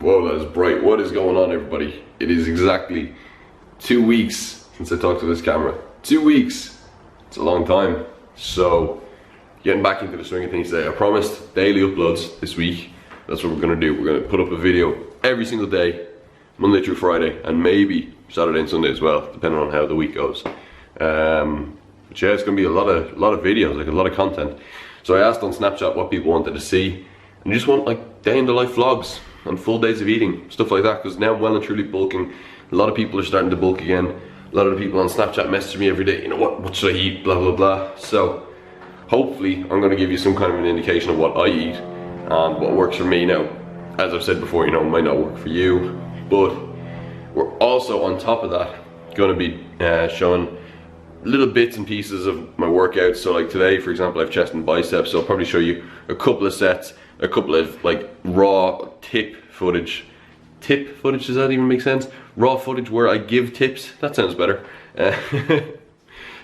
Whoa, that is bright. What is going on, everybody? It is exactly 2 weeks since I talked to this camera. 2 weeks. It's a long time. So, getting back into the swing of things today. I promised daily uploads this week. That's what we're gonna do. We're gonna put up a video every single day, Monday through Friday, and maybe Saturday and Sunday as well, depending on how the week goes. But yeah, it's gonna be a lot of videos, like a lot of content. So I asked on Snapchat what people wanted to see, and you just want like day in the life vlogs and full days of eating, stuff like that, because now I'm well and truly bulking. A lot of people are starting to bulk again. A lot of the people on Snapchat message me every day, you know, what should I eat, blah blah blah. So hopefully I'm going to give you some kind of an indication of what I eat and what works for me. Now, as I've said before, you know, it might not work for you, but we're also on top of that going to be showing little bits and pieces of my workouts. So like today, for example, I have chest and biceps, so I'll probably show you a couple of sets, a couple of like raw tip footage. Tip footage, does that even make sense? Raw footage where I give tips, that sounds better.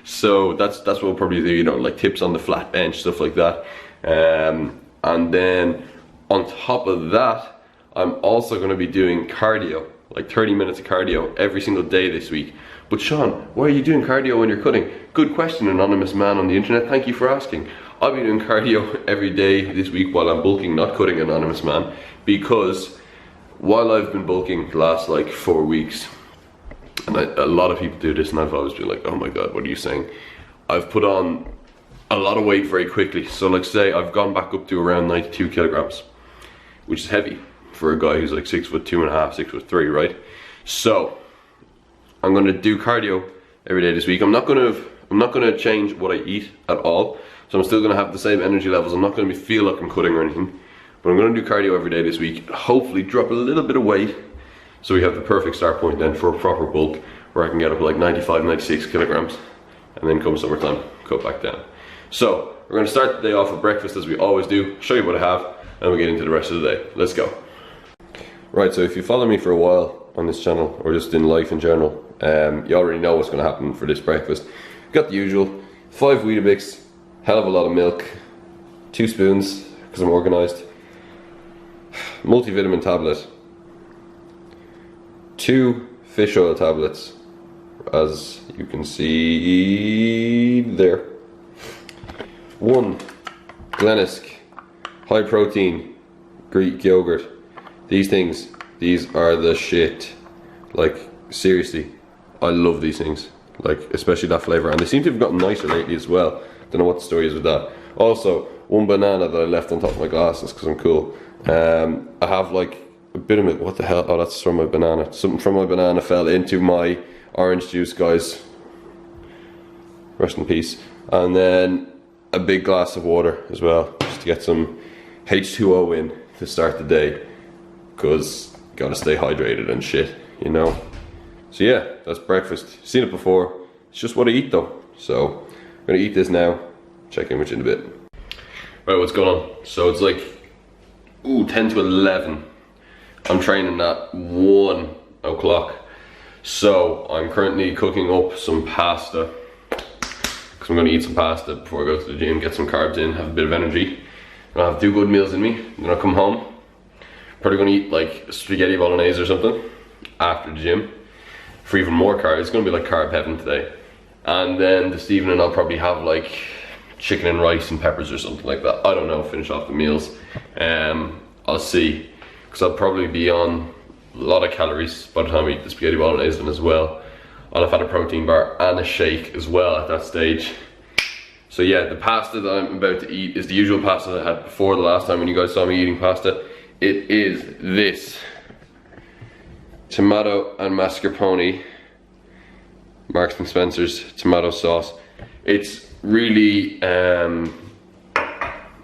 So that's what we'll probably do, you know, like tips on the flat bench, stuff like that. And then on top of that, I'm also going to be doing cardio, like 30 minutes of cardio every single day this week. But Sean, why are you doing cardio when you're cutting? Good question, anonymous man on the internet, thank you for asking. I'll be doing cardio every day this week while I'm bulking, not cutting, anonymous man, because while I've been bulking the last like 4 weeks, and a lot of people do this, and I've always been like, oh my god, what are you saying? I've put on a lot of weight very quickly. So like say I've gone back up to around 92 kilograms, which is heavy for a guy who's like 6'2.5", 6'3", right? So I'm gonna do cardio every day this week. I'm not gonna change what I eat at all. So I'm still gonna have the same energy levels. I'm not gonna feel like I'm cutting or anything. But I'm gonna do cardio every day this week. Hopefully drop a little bit of weight, so we have the perfect start point then for a proper bulk, where I can get up to like 95, 96 kilograms. And then come summertime, cut back down. So we're gonna start the day off with breakfast as we always do. Show you what I have, and we'll get into the rest of the day. Let's go. Right, so if you follow me for a while on this channel, or just in life in general, you already know what's gonna happen for this breakfast. Got the usual, 5 Weetabix, hell of a lot of milk, 2 spoons, because I'm organized, multivitamin tablet, 2 fish oil tablets, as you can see there, 1 Glennisk high protein Greek yogurt. These are the shit. Like seriously, I love these things, like especially that flavor, and they seem to have gotten nicer lately as well. Don't know what the story is with that. Also, 1 banana that I left on top of my glasses because I'm cool. I have like a bit of it. What the hell? Oh, that's from my banana. Something from my banana fell into my orange juice, guys. Rest in peace. And then a big glass of water as well, just to get some H2O in to start the day, because gotta stay hydrated and shit, you know. So yeah, that's breakfast. Seen it before. It's just what I eat though. So I'm gonna eat this now. Check in with you in a bit. Right, what's going on? So it's like 10 to 11. I'm training at 1 o'clock. So I'm currently cooking up some pasta, because I'm going to eat some pasta before I go to the gym, get some carbs in, have a bit of energy. And I'll have 2 good meals in me. Then I'll come home. Probably going to eat like spaghetti bolognese or something after the gym for even more carbs. It's going to be like carb heaven today. And then this evening I'll probably have like chicken and rice and peppers or something like that. I don't know, finish off the meals. I'll see, because I'll probably be on a lot of calories by the time I eat the spaghetti bolognese as well. I'll have had a protein bar and a shake as well at that stage. So yeah, the pasta that I'm about to eat is the usual pasta that I had before the last time when you guys saw me eating pasta. It is this tomato and mascarpone Marks and Spencer's tomato sauce. It's really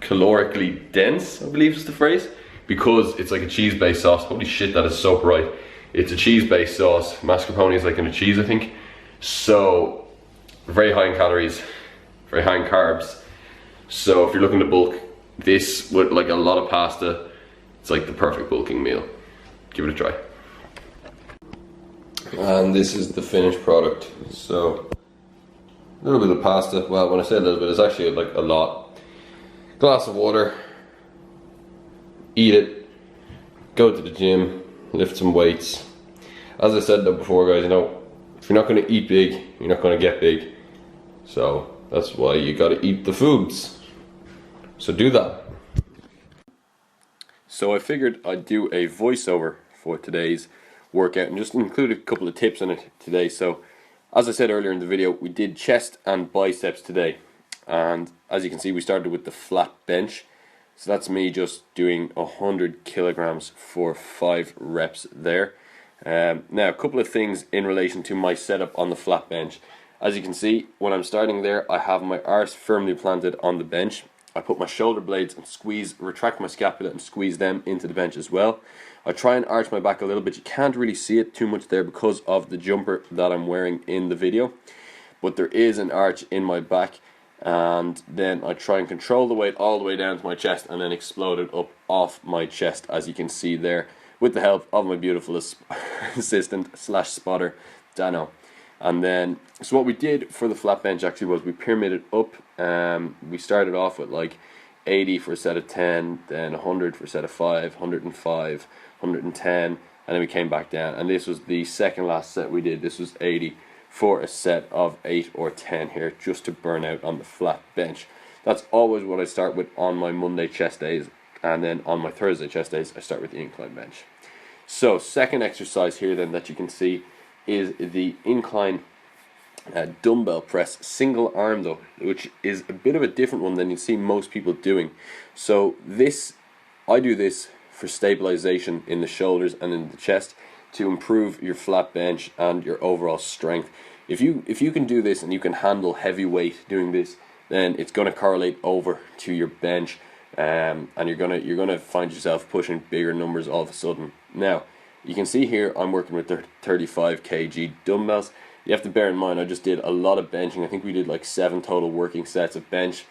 calorically dense, I believe is the phrase, because it's like a cheese-based sauce. Holy shit, that is so bright. It's a cheese-based sauce. Mascarpone is like in a cheese, I think. So very high in calories, very high in carbs. So if you're looking to bulk, this with like a lot of pasta, it's like the perfect bulking meal. Give it a try. And this is the finished product. So a little bit of pasta. Well, when I say a little bit, it's actually like a lot. Glass of water. Eat it. Go to the gym. lift some weights. As I said though before, guys, you know, if you're not going to eat big, you're not going to get big. So that's why you got to eat the foods. So do that. So I figured I'd do a voiceover for today's workout and just include a couple of tips in it today. So as I said earlier in the video, we did chest and biceps today, and as you can see we started with the flat bench. So that's me just doing 100 kilograms for 5 reps there. Now a couple of things in relation to my setup on the flat bench. As you can see, when I'm starting there, I have my arse firmly planted on the bench. I put my shoulder blades and retract my scapula and squeeze them into the bench as well. I try and arch my back a little bit. You can't really see it too much there because of the jumper that I'm wearing in the video, but there is an arch in my back, and then I try and control the weight all the way down to my chest and then explode it up off my chest, as you can see there, with the help of my beautiful assistant slash spotter, Dano. And then, so what we did for the flat bench actually was we pyramided up. We started off with like 80 for a set of 10, then 100 for a set of 5, 105, 110, and then we came back down. And this was the second last set we did. This was 80 for a set of 8 or 10 here, just to burn out on the flat bench. That's always what I start with on my Monday chest days, and then on my Thursday chest days I start with the incline bench. So second exercise here then that you can see is the incline dumbbell press, single arm though, which is a bit of a different one than you see most people doing. So this, I do this for stabilization in the shoulders and in the chest to improve your flat bench and your overall strength. If you can do this and you can handle heavy weight doing this, then it's going to correlate over to your bench, and you're gonna find yourself pushing bigger numbers all of a sudden. Now you can see here I'm working with 35 kg dumbbells. You have to bear in mind I just did a lot of benching. I think we did like 7 total working sets of bench,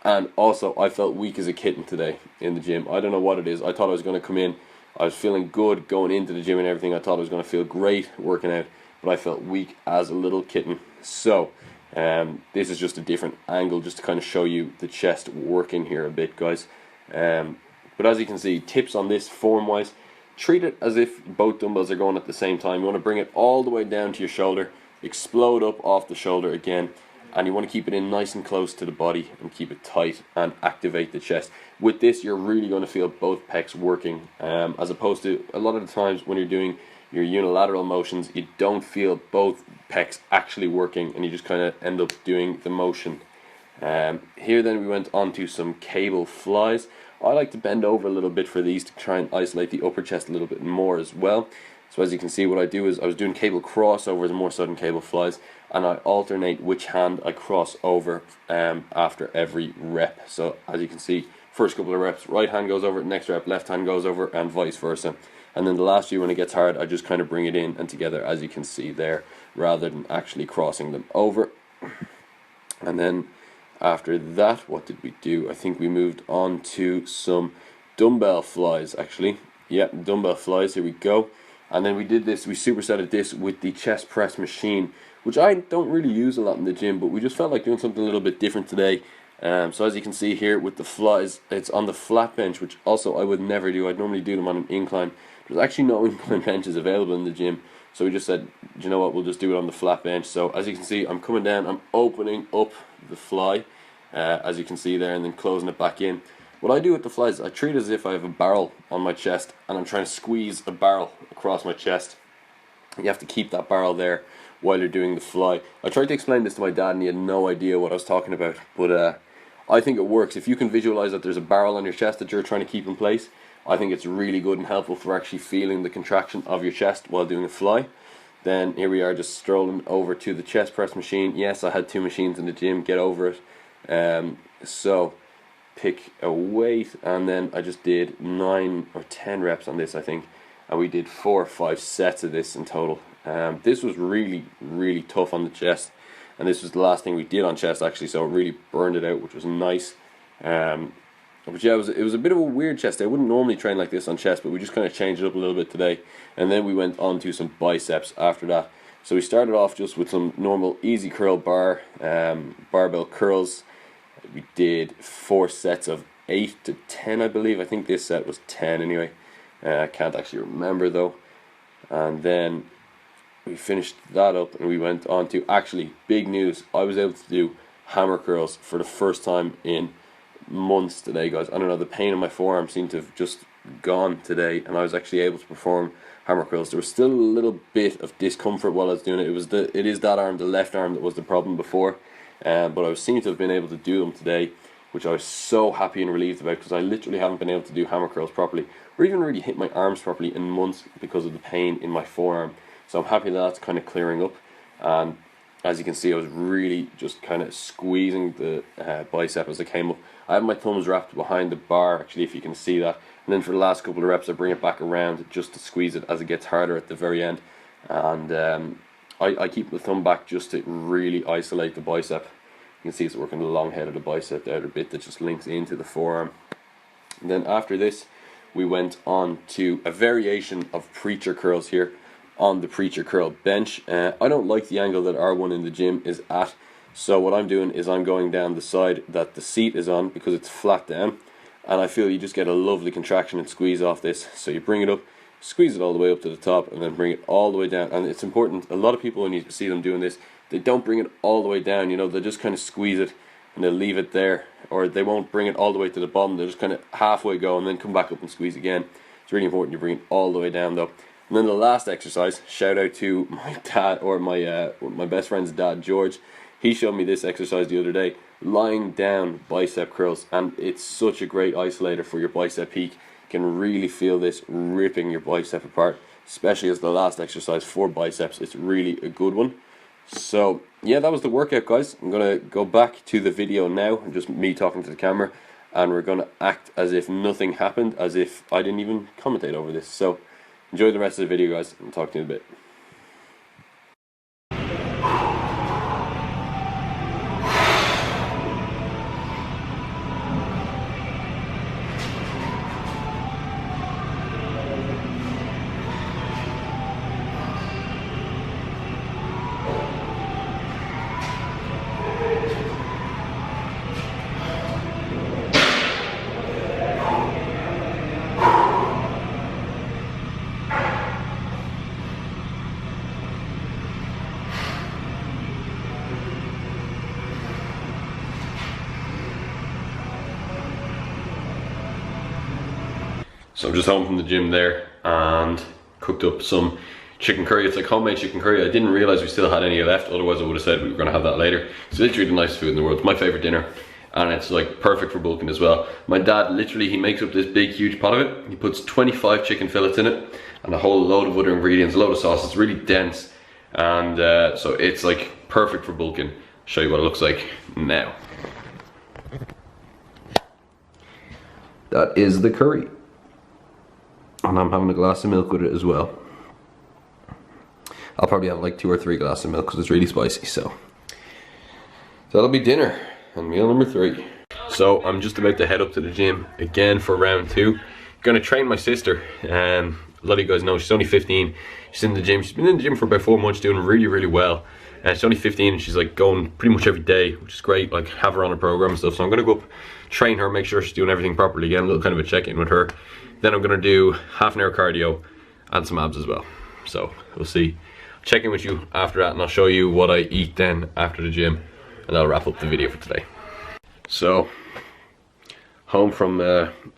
and also I felt weak as a kitten today in the gym. I don't know what it is. I thought I was going to come in, I was feeling good going into the gym and everything. I thought I was going to feel great working out, but I felt weak as a little kitten. So this is just a different angle just to kind of show you the chest working here a bit, guys. But as you can see, tips on this form wise: treat it as if both dumbbells are going at the same time. You want to bring it all the way down to your shoulder, explode up off the shoulder again, and you want to keep it in nice and close to the body and keep it tight and activate the chest. With this, you're really going to feel both pecs working, as opposed to a lot of the times when you're doing your unilateral motions, you don't feel both pecs actually working and you just kind of end up doing the motion. Here then we went on to some cable flies. I like to bend over a little bit for these to try and isolate the upper chest a little bit more as well. So as you can see, what I do is I was doing cable crossovers more so than cable flies, and I alternate which hand I cross over after every rep. So as you can see, first couple of reps, right hand goes over, next rep, left hand goes over, and vice versa. And then the last few, when it gets hard, I just kind of bring it in and together, as you can see there, rather than actually crossing them over. And then after that, what did we do? I think we moved on to some dumbbell flies, actually. Yeah, dumbbell flies, here we go. And then we did this, we supersetted this with the chest press machine, which I don't really use a lot in the gym, but we just felt like doing something a little bit different today. So as you can see here with the flies, it's on the flat bench, which also I would never do. I'd normally do them on an incline. There's actually no incline benches available in the gym, so we just said, you know what, we'll just do it on the flat bench. So as you can see, I'm coming down, I'm opening up the fly, as you can see there, and then closing it back in. What I do with the flies, I treat it as if I have a barrel on my chest and I'm trying to squeeze a barrel across my chest. You have to keep that barrel there while you're doing the fly. I tried to explain this to my dad and he had no idea what I was talking about, but I think it works. If you can visualize that there's a barrel on your chest that you're trying to keep in place, I think it's really good and helpful for actually feeling the contraction of your chest while doing a fly. Then here we are, just strolling over to the chest press machine. Yes, I had 2 machines in the gym, get over it. So pick a weight, and then I just did 9 or 10 reps on this, I think, and we did 4 or 5 sets of this in total. This was really tough on the chest, and this was the last thing we did on chest actually, so it really burned it out, which was nice. But yeah, it was a bit of a weird chest day. I wouldn't normally train like this on chest, but we just kind of changed it up a little bit today, and then we went on to some biceps after that. So we started off just with some normal easy curl barbell curls. We did 4 sets of 8 to 10, I believe. I think this set was 10 anyway. I can't actually remember though. and then we finished that up and we went on to, actually, big news, I was able to do hammer curls for the first time in months today, guys. I don't know, the pain in my forearm seemed to have just gone today, and I was actually able to perform hammer curls. There was still a little bit of discomfort while I was doing it. It is that arm, the left arm, that was the problem before, but I seem to have been able to do them today, which I was so happy and relieved about, because I literally haven't been able to do hammer curls properly, or even really hit my arms properly in months because of the pain in my forearm. So I'm happy that that's kind of clearing up, and as you can see, I was really just kind of squeezing the bicep as I came up. I have my thumbs wrapped behind the bar, actually, if you can see that, and then for the last couple of reps I bring it back around just to squeeze it as it gets harder at the very end, and I keep the thumb back just to really isolate the bicep. You can see it's working the long head of the bicep, the outer bit that just links into the forearm. And then after this, we went on to a variation of preacher curls here on the preacher curl bench. I don't like the angle that our one in the gym is at, so what I'm doing is I'm going down the side that the seat is on, because it's flat down, and I feel you just get a lovely contraction and squeeze off this. So you bring it up, squeeze it all the way up to the top, and then bring it all the way down. And it's important, a lot of people, when you see them doing this, they don't bring it all the way down, you know, they just kind of squeeze it and they'll leave it there, or they won't bring it all the way to the bottom, they'll just kind of halfway go and then come back up and squeeze again. It's really important you bring it all the way down though. And then the last exercise, shout out to my dad, or my best friend's dad, George. He showed me this exercise the other day, lying down bicep curls, and it's such a great isolator for your bicep peak. You can really feel this ripping your bicep apart, especially as the last exercise for biceps. It's really a good one. So yeah, that was the workout, guys. I'm gonna go back to the video now, and just me talking to the camera, and we're gonna act as if nothing happened, as if I didn't even commentate over this. So enjoy the rest of the video, guys, and talk to you in a bit. So I'm just home from the gym there and cooked up some chicken curry. It's like homemade chicken curry. I didn't realize we still had any left, otherwise I would have said we were going to have that later. It's literally the nicest food in the world. It's my favorite dinner, and it's like perfect for bulking as well. My dad literally, he makes up this big huge pot of it. He puts 25 chicken fillets in it and a whole load of other ingredients, a load of sauce. It's really dense, and so it's like perfect for bulking. I'll show you what it looks like now. That is the curry. And I'm having a glass of milk with it as well. I'll probably have like 2 or 3 glasses of milk because it's really spicy. So that'll be dinner and meal number 3. So I'm just about to head up to the gym again for round 2. Gonna train my sister. A lot of you guys know she's only 15. She's in the gym. She's been in the gym for about 4 months, doing really well. She's only 15 and she's like going pretty much every day, which is great. Like, have her on a program and stuff. So I'm gonna go up, train her, make sure she's doing everything properly again. A little kind of a check-in with her. Then I'm gonna do half an hour cardio and some abs as well. So we'll see. Check in with you after that, and I'll show you what I eat then after the gym, and that'll wrap up the video for today. So home from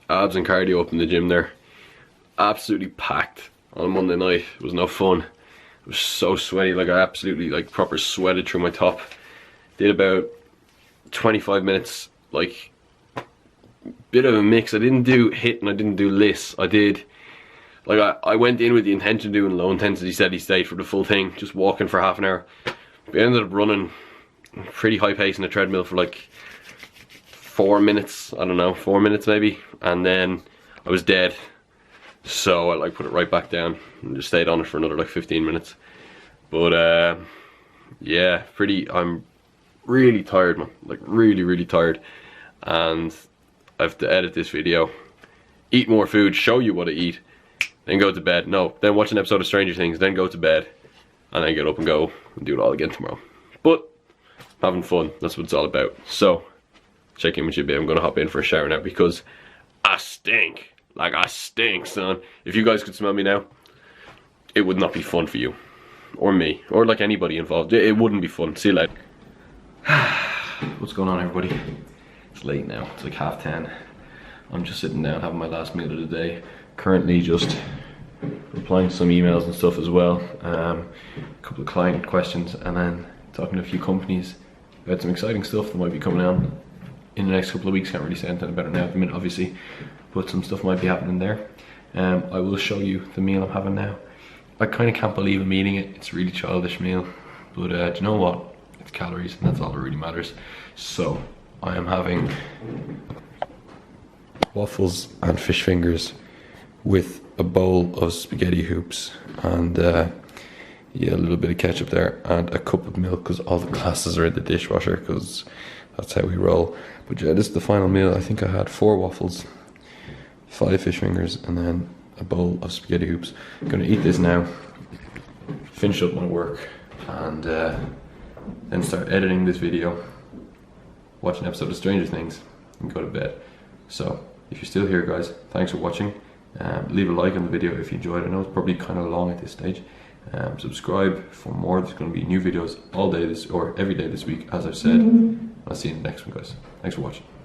abs and cardio up in the gym there. Absolutely packed on a Monday night. It was no fun. It was so sweaty, like I absolutely like proper sweated through my top. Did about 25 minutes, like bit of a mix. I didn't do HIIT and I didn't do LISS. I did, like I went in with the intention of doing low intensity steady state for the full thing, just walking for half an hour. But I ended up running pretty high pace in a treadmill for like 4 minutes, I don't know, 4 minutes maybe, and then I was dead. So I like put it right back down and just stayed on it for another like 15 minutes. But yeah, I'm really tired, man, like really tired, and I have to edit this video, eat more food, show you what I eat, then go to bed. No, then watch an episode of Stranger Things, then go to bed, and then get up and go and do it all again tomorrow. But having fun, that's what it's all about. So check in with you a bit. I'm gonna hop in for a shower now because I stink. Like I stink, son. If you guys could smell me now, it would not be fun for you, or me, or like anybody involved. It wouldn't be fun. See you later. What's going on, everybody? It's late now, it's like 10:30. I'm just sitting down having my last meal of the day. Currently just replying to some emails and stuff as well. A couple of client questions, and then talking to a few companies about some exciting stuff that might be coming on in the next couple of weeks. Can't really say anything about it now at the minute, obviously, but some stuff might be happening there. I will show you the meal I'm having now. I kind of can't believe I'm eating it. It's a really childish meal, but do you know what? It's calories, and that's all that really matters. So I am having waffles and fish fingers with a bowl of spaghetti hoops, and yeah, a little bit of ketchup there, and a cup of milk because all the glasses are in the dishwasher, because that's how we roll. But yeah, this is the final meal. I think I had 4 waffles, 5 fish fingers, and then a bowl of spaghetti hoops. I'm gonna eat this now, finish up my work, and then start editing this video, watch an episode of Stranger Things, and go to bed. So if you're still here, guys, thanks for watching. Leave a like on the video if you enjoyed. I know it's probably kind of long at this stage. Subscribe for more. There's going to be new videos all day or every day this week, as I've said. I'll see you in the next one, guys. Thanks for watching.